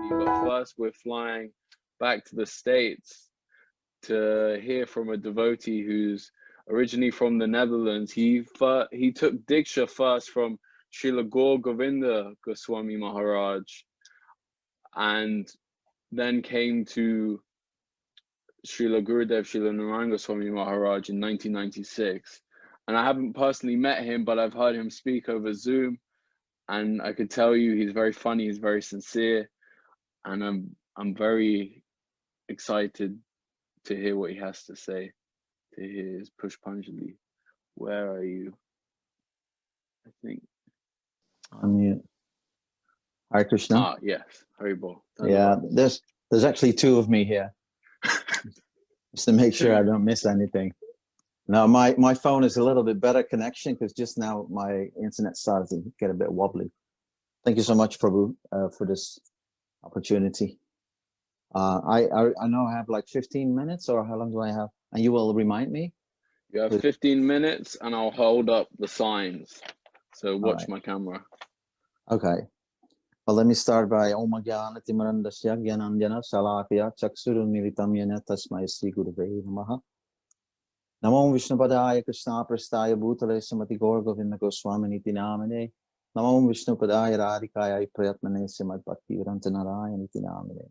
But first, we're flying back to the States to hear from a devotee who's originally from the Netherlands. He took Diksha first from Srila Govinda Goswami Maharaj, and then came to Srila Gurudeva, Srila Narayana Goswami Maharaj in 1996. And I haven't personally met him, but I've heard him speak over Zoom, and I could tell you he's very funny, he's very sincere, and I'm very excited to hear what he has to say, to hear his Pushpanjali. Where are you? I think. Unmute. Hare Krishna. Ah, yes. Haribol. Yeah, there's actually two of me here. Just to make sure I don't miss anything. Now, my phone is a little bit better connection because just now my internet started to get a bit wobbly. Thank you so much, Prabhu, for this opportunity. I know I have like 15 minutes, or how long do I have? And you will remind me? You have 15 minutes, and I'll hold up the signs. So watch my camera. Okay. Well, let me start by Om Jnana Timarandasya Gyananjana Salakya Chaksurun Militam Yena Tasmai Sri Gurudeva Namaha. Namo Vishnupadaya Krishna Prastaya Bhutale Samati Gaur Govinda Goswami Niti Namane. Namo Vishnupadaya Radhikaya Prayatmane Samad Bhakti-Vedanta Narayana Niti Namane.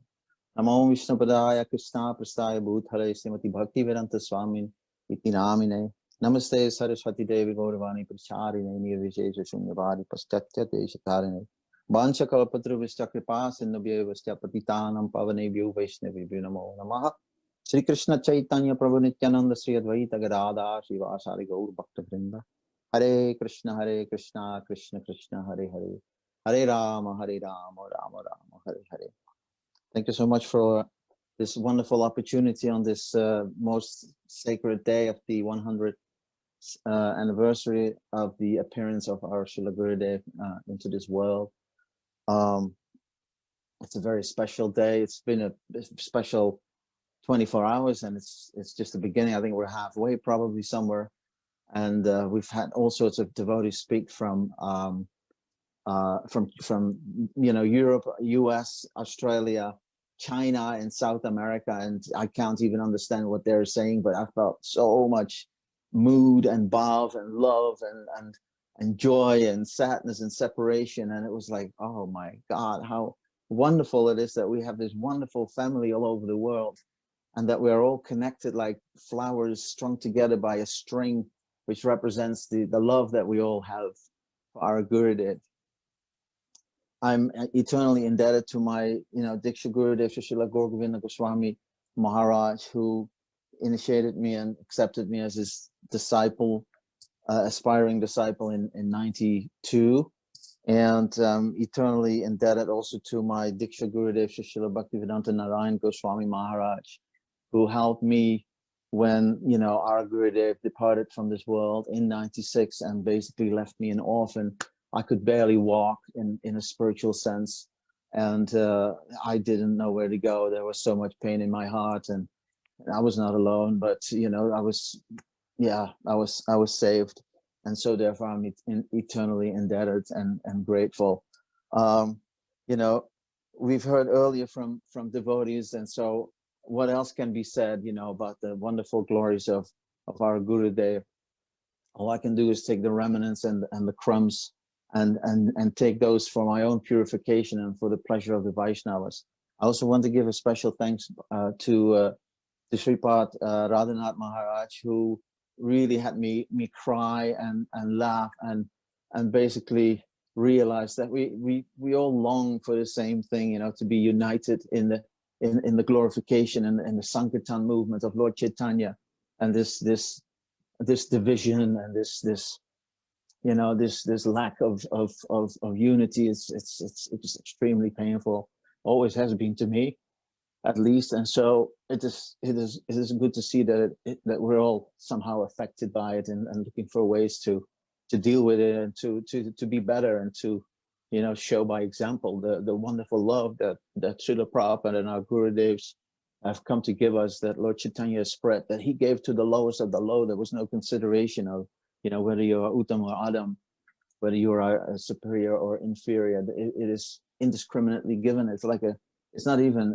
Namo Vishnupadaya Krishna Prastaya Bhutale Samati Bhakti-Vedanta Swami Niti Namane. Namaste Saraswati Devi Gauravani Pracharine Nirvishesha Shunyavadi Paschatya Deshatarine. Vancha Kalpatru Vishta Kripa Sindhubhya Vishta Patitanam Pavanebhyo Vaishnavibhyo Namo Namaha. Sri Krishna Chaitanya Prabhu Nityananda Sri Advaita Gadadhar Srivasari Gaur Bhakta Vrinda. Hare Krishna Krishna Krishna Hare Hare. Hare Rama Rama Rama Hare Hare. Thank you so much for this wonderful opportunity on this most sacred day of the 100th anniversary of the appearance of our Srila Gurudev into this world. It's a very special day. It's been a special 24 hours, and it's just the beginning. I think we're halfway, probably somewhere. And we've had all sorts of devotees speak from Europe, US, Australia, China, and South America, and I can't even understand what they're saying, but I felt so much mood and bhav and love and joy and sadness and separation. And it was like, oh my God, how wonderful it is that we have this wonderful family all over the world, and that we are all connected like flowers strung together by a string, which represents the love that we all have for our Gurudev. I'm eternally indebted to my, Diksha Gurudev Srila Govinda Goswami Maharaj, who initiated me and accepted me as his disciple, aspiring disciple in 92. And eternally indebted also to my Diksha Gurudev Srila Bhaktivedanta Narayana Goswami Maharaj, who helped me when, our Gurudev departed from this world in 96 and basically left me an orphan. I could barely walk in a spiritual sense, and I didn't know where to go. There was so much pain in my heart, and I was not alone, but I was saved, and so therefore I'm eternally indebted and grateful. We've heard earlier from devotees, and so what else can be said, about the wonderful glories of our Gurudev? All I can do is take the remnants and the crumbs and take those for my own purification and for the pleasure of the Vaishnavas. I also want to give a special thanks to Sripad Radhanath Maharaj, who really had me cry and laugh and basically realize that we all long for the same thing, to be united in the glorification and the Sankirtan movement of Lord Chaitanya, and this division and this lack of unity it's extremely painful. Always has been to me, at least. And so it is good to see that we're all somehow affected by it and looking for ways to deal with it and to be better and to show by example the wonderful love that Srila Prabhupada and our Gurudevs have come to give us, that Lord Chaitanya spread, that he gave to the lowest of the low. There was no consideration of whether you're Uttam or Adam. whether you are a superior or inferior. It is indiscriminately given. It's like it's not even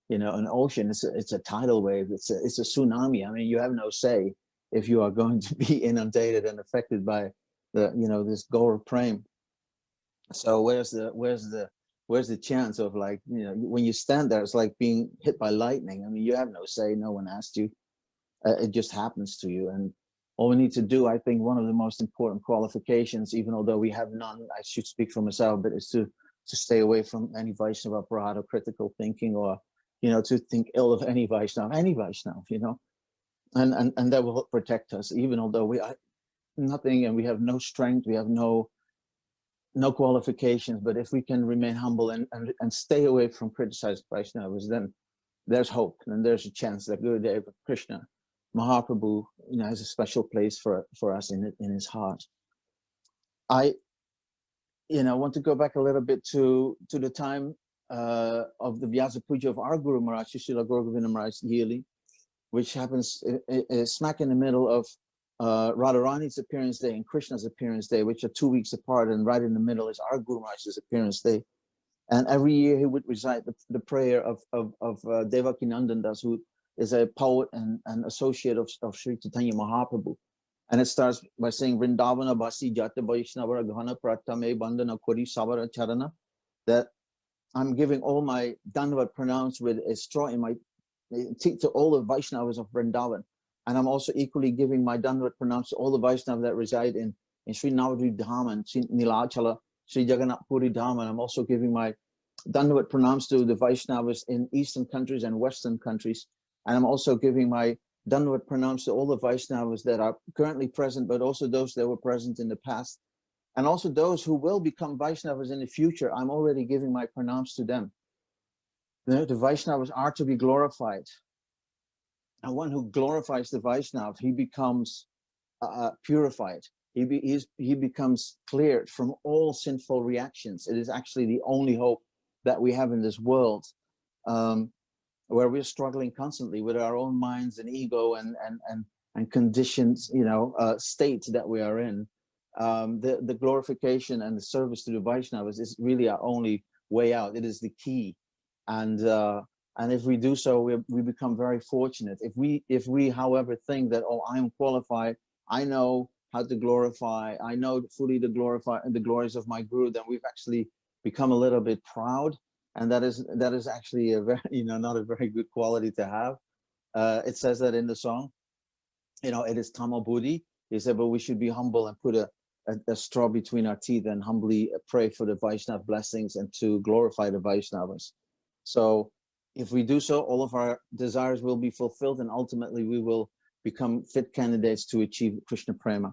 you know, an ocean. It's a tidal wave. It's a tsunami. I mean, you have no say if you are going to be inundated and affected by the, you know, this Gaur Prem. So where's the chance of, like, you know, when you stand there, it's like being hit by lightning. I mean, you have no say. No one asked you. It just happens to you. And all we need to do, I think, one of the most important qualifications, even although we have none, I should speak for myself, but is to stay away from any Vaishnava parada, critical thinking, or, you know, to think ill of any Vaishnava, you know, and that will protect us, even although we are nothing and we have no strength, we have no qualifications. But if we can remain humble and stay away from criticized Vaishnavas, then there's hope, and there's a chance that Gurudeva Krishna Mahaprabhu, you know, has a special place for us in his heart. I, you know, want to go back a little bit to the time of the Vyasa Puja of our Guru Maharaj, Srila Gaura Govinda Maharaj yearly, which happens smack in the middle of Radharani's appearance day and Krishna's appearance day, which are 2 weeks apart, and right in the middle is our Guru Maharaj's appearance day. And every year he would recite the prayer of Devaki Nandandas, who is a poet and associate of Sri Chaitanya Mahaprabhu. And it starts by saying, Vrindavana Basi Jata Vaishnava Ghana Pratame Bandana Kori Savara Charana, that I'm giving all my Dandavat pronounced with a straw in my teeth to all the Vaishnavas of Vrindavan. And I'm also equally giving my Dandavat pronounced to all the Vaishnavas that reside in Sri Navadri Dham and Sri Nilachala, Sri Jagannath Puri Dham. And I'm also giving my Dandavat pronounced to the Vaishnavas in Eastern countries and Western countries. And I'm also giving my Dandavat pronounced to all the Vaishnavas that are currently present, but also those that were present in the past. And also those who will become Vaishnavas in the future. I'm already giving my pronouns to them. The Vaishnavas are to be glorified. And one who glorifies the Vaishnava, he becomes purified. He becomes cleared from all sinful reactions. It is actually the only hope that we have in this world, where we're struggling constantly with our own minds and ego and conditions, you know, state that we are in. The glorification and the service to the Vaishnavas is really our only way out. It is the key, and if we do so, we become very fortunate. If we, however, think that, oh, I am qualified, I know how to glorify, I know fully to glorify the glories of my Guru, then we've actually become a little bit proud, and that is actually a very, you know, not a very good quality to have. It says that in the song, you know, it is Tamo Buddhi. He said, but we should be humble and put a straw between our teeth and humbly pray for the Vaishnava blessings and to glorify the Vaishnavas. So if we do so, all of our desires will be fulfilled, and ultimately we will become fit candidates to achieve Krishna Prema.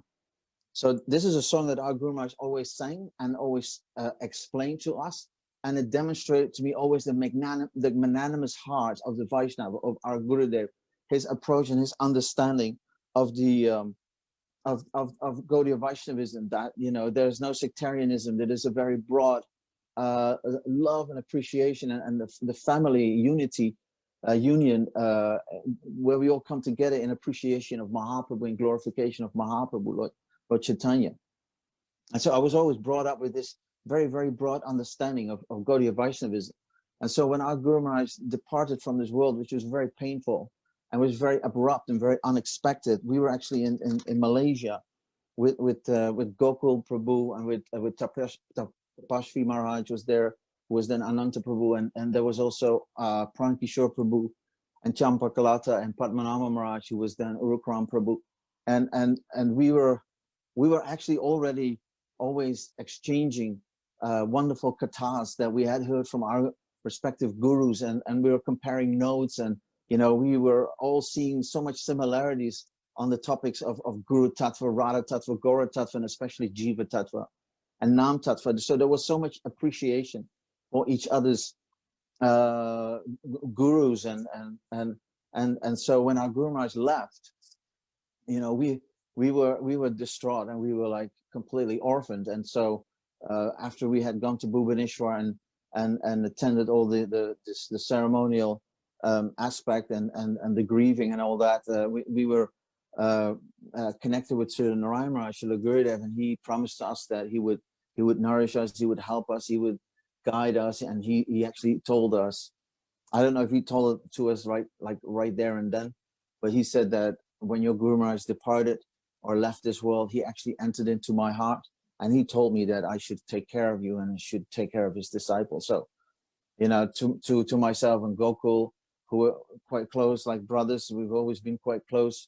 So this is a song that our Guru Maharaj always sang and always explained to us, and it demonstrated to me always the magnanimous heart of the Vaishnava, of our Gurudev, his approach and his understanding of the of Gaudiya Vaishnavism, that, you know, there's no sectarianism, that is a very broad love and appreciation and the family unity, union, where we all come together in appreciation of Mahaprabhu and glorification of Mahaprabhu, Lord Chaitanya. And so I was always brought up with this very, very broad understanding of Gaudiya Vaishnavism. And so when our Guru Maharaj departed from this world, which was very painful and was very abrupt and very unexpected, we were actually in Malaysia with Gokul Prabhu and with Tapashvi Maharaj was there, who was then Ananta Prabhu, and there was also Prankishore Prabhu and Champakalata and Padmanabha Maharaj, who was then Urukram Prabhu, and we were actually already always exchanging wonderful kathas that we had heard from our respective gurus, and we were comparing notes, and, you know, we were all seeing so much similarities on the topics of Guru Tattva, Radha Tattva, Gaura Tattva, and especially Jiva Tattva and Nam Tattva. So there was so much appreciation for each other's gurus, and so when our Guru Maharaj left, you know, we were distraught, and we were like completely orphaned. And so after we had gone to Bhubaneswar and attended all the ceremonial aspect and the grieving and all that, we were connected with Srila Narayana, Srila Gurudeva, and he promised us that he would nourish us, he would help us, he would guide us, and he actually told us, I don't know if he told it to us right there and then, but he said that when your Guru Maharaj departed or left this world, he actually entered into my heart, and he told me that I should take care of you and I should take care of his disciples. So, you know, to myself and Gokul, who were quite close, like brothers, we've always been quite close.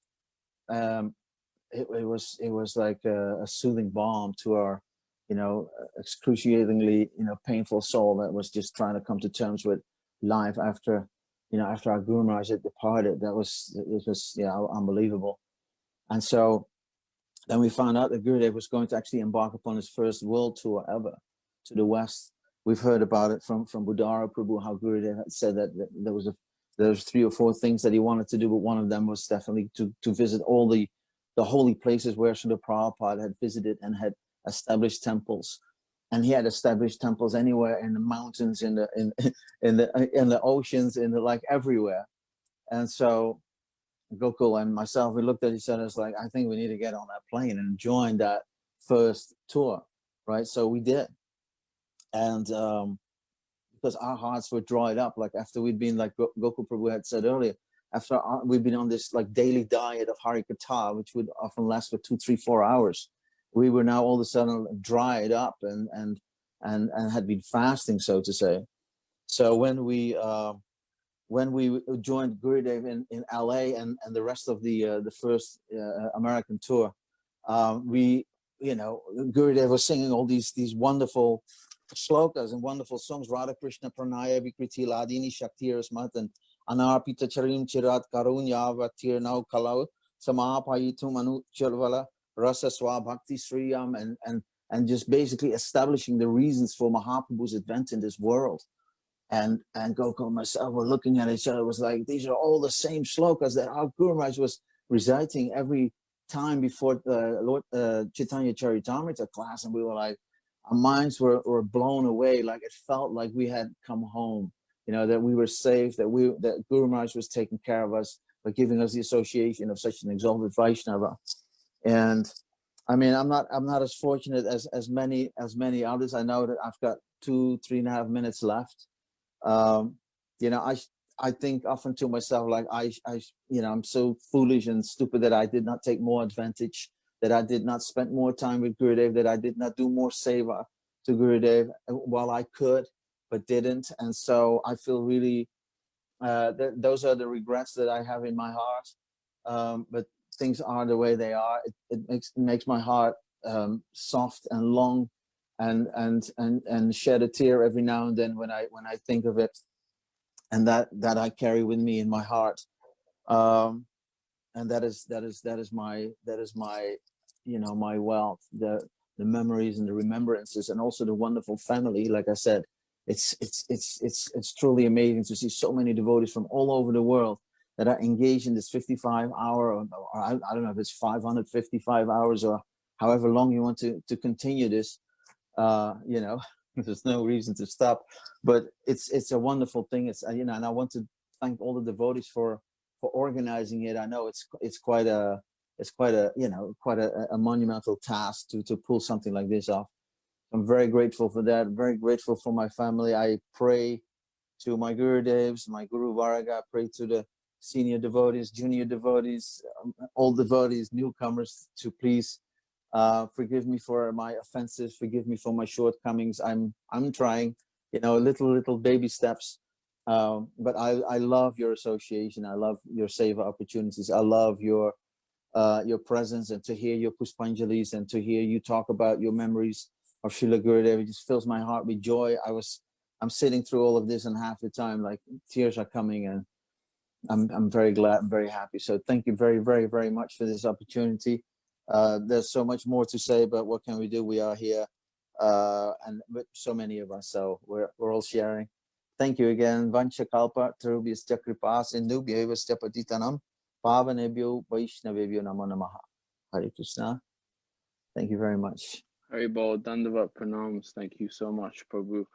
It was like a soothing balm to our, you know, excruciatingly, you know, painful soul that was just trying to come to terms with life after, you know, after our Guru Maharaj had departed. It was yeah, unbelievable. And so then we found out that Gurudev was going to actually embark upon his first world tour ever to the West. We've heard about it from Budara Prabhu, how Gurudev had said that there was 3 or 4 things that he wanted to do, but one of them was definitely to visit all the holy places where Srila Prabhupada had visited and had established temples. And he had established temples anywhere in the mountains, in the oceans, like everywhere. And so Gokul and myself, we looked at each other, it's like, I think we need to get on that plane and join that first tour, right? So we did. And because our hearts were dried up, like after we'd been, like Gokul Prabhu had said earlier, after we'd been on this like daily diet of Harikatha, which would often last for 2, 3, 4 hours, we were now all of a sudden dried up and had been fasting, so to say. So when we joined Gurudev in LA and the rest of the first American tour, we, you know, Gurudev was singing all these wonderful shlokas and wonderful songs, Radha Krishna Pranaya Vikriti Ladini Shakti Rasmat and Anarpita Charim Chirat Karunya Vatir Nau Kalau Samapayitu Manu Chalvala Rasa Swa Bhakti Sriyam, and just basically establishing the reasons for Mahaprabhu's advent in this world. And Gokul and myself were looking at each other. It was like, these are all the same shlokas that our Guru Maharaj was reciting every time before the Lord Chaitanya Charitamrita class. And we were like, our minds were blown away. Like it felt like we had come home, you know, that we were safe, that Guru Maharaj was taking care of us by giving us the association of such an exalted Vaishnava. And I mean, I'm not as fortunate as many others. I know that I've got 2, 3.5 minutes left. You know, I think often to myself, like I you know, I'm so foolish and stupid that I did not take more advantage, that I did not spend more time with Gurudev, that I did not do more seva to Gurudev while I could, but didn't. And so I feel really, those are the regrets that I have in my heart. But things are the way they are. It makes my heart soft and long, and shed a tear every now and then when I think of it, and that I carry with me in my heart. And that is my you know, my wealth, the memories and the remembrances, and also the wonderful family. Like I said, it's truly amazing to see so many devotees from all over the world that are engaged in this 55-hour, or I don't know if it's 555 hours or however long you want to continue this. You know, there's no reason to stop, but it's a wonderful thing. It's, you know, and I want to thank all the devotees for organizing it. I know it's quite a you know, quite a monumental task to pull something like this off. I'm very grateful for that. Very grateful for my family. I pray to my Gurudevs, my Guru Varaga. I pray to the senior devotees, junior devotees, all devotees, newcomers, to please forgive me for my offenses, forgive me for my shortcomings. I'm trying, you know, little baby steps. But I love your association. I love your seva opportunities. I love your presence, and to hear your Puspanjalis and to hear you talk about your memories of Srila Gurudeva. It just fills my heart with joy. I'm sitting through all of this, and half the time, like, tears are coming, and I'm very glad, I'm very happy. So thank you very, very, very much for this opportunity. There's so much more to say, but what can we do? We are here, and with so many of us, so we're all sharing. Thank you again. Vancha kalpa tarubhyascha kripa sindhubhyevascha patitanam pavanebhyo vaishnavebhyo namo namaha. Hare Krishna. Thank you very much. Haribol, Dandavat Pranams. Thank you so much, Prabhu.